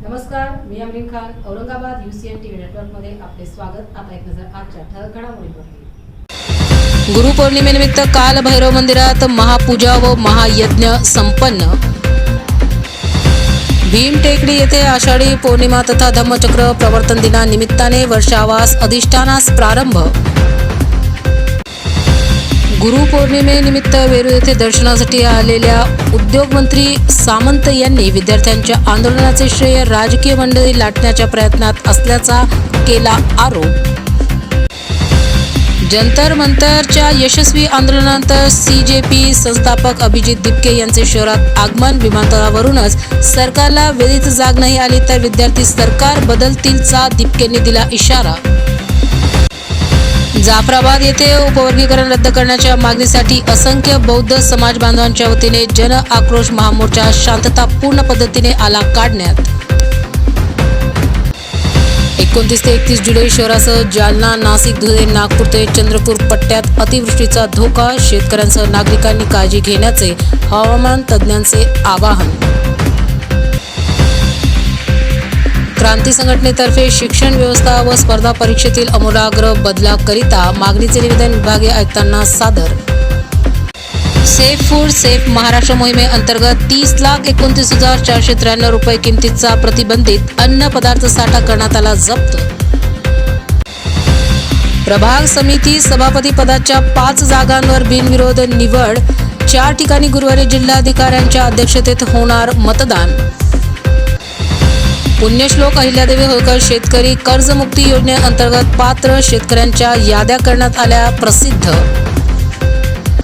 नमस्कार, मी Amin Khan. Aurangabad UCN TV नेटवर्कमध्ये आपले स्वागत. आता एक नजर आजच्या ठळक घडामोडींवर. गुरुपौर्णिमेनिमित्त काल भैरव मंदिरात महापूजा व महायज्ञ संपन्न. भीमटेकडी येथे आषाढी पौर्णिमा तथा धम्मचक्र प्रवर्तन दिनानिमित्ताने वर्षावास अधिष्ठानास प्रारंभ. गुरुपौर्णिमेनिमित्त वेरूळ येथे दर्शनासाठी आलेल्या उद्योगमंत्री सामंत यांनी विद्यार्थ्यांच्या आंदोलनाचे श्रेय राजकीय मंडळी लाटण्याच्या प्रयत्नात असल्याचा केला आरोप. जंतर मंतरच्या यशस्वी आंदोलनानंतर CJP संस्थापक अभिजित दिपके यांचे शहरात आगमन. विमानतळावरूनच सरकारला वेळीच जाग नाही आली तर विद्यार्थी सरकार बदलतीलचा दिपकेंनी दिला इशारा. जाफराबाद येथे उपवर्गीकरण रद्द करण्याच्या मागणीसाठी असंख्य बौद्ध समाज बांधवांच्या वतीने जन आक्रोश महामोर्चा शांततापूर्ण पद्धतीने आला काढण्यात. 29 ते 31 जुलै शहरासह जालना, नाशिक, धुळे, नागपूर ते चंद्रपूर पट्ट्यात अतिवृष्टीचा धोका. शेतकऱ्यांसह नागरिकांनी काळजी घेण्याचे हवामान तज्ज्ञांचे आवाहन. क्रांती संघटनेतर्फे शिक्षण व्यवस्था व स्पर्धा परीक्षेतील आमूलाग्र बदलाकरिता मागणीचे निवेदन विभागीय आयुक्तांना सादर. सेफ फूड सेफ महाराष्ट्र मोहिमेअंतर्गत 30,29,493 रुपये किमतीचा प्रतिबंधित अन्न पदार्थ साठा करण्यात आला जप्त. प्रभाग समिती सभापती पदाच्या 5 जागांवर बिनविरोध निवड. 4 ठिकाणी गुरुवारी जिल्हाधिकाऱ्यांच्या अध्यक्षतेत होणार मतदान. पुण्यश्लोक अहिल्यादेवी होळकर शेतकरी कर्जमुक्ती योजनेअंतर्गत पात्र शेतकऱ्यांच्या याद्या करण्यात आल्या प्रसिद्ध.